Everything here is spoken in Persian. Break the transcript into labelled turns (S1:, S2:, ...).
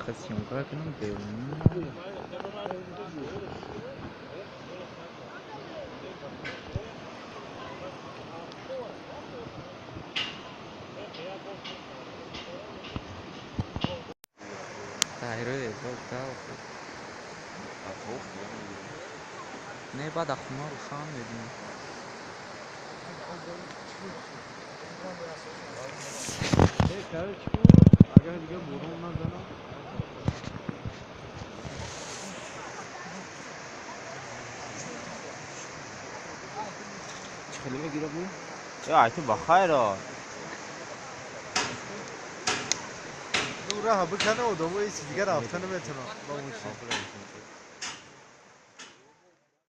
S1: marcação. Claro que não deu. تغییرهای افراد نه بعد خونه روشن میدیم اگر دیگه برون نزنم
S2: خیلی میگیره بو؟ یا تو بخیر
S3: راه بکنه و دومه یه چیز دیگه رفتن نمیتونه با مشکل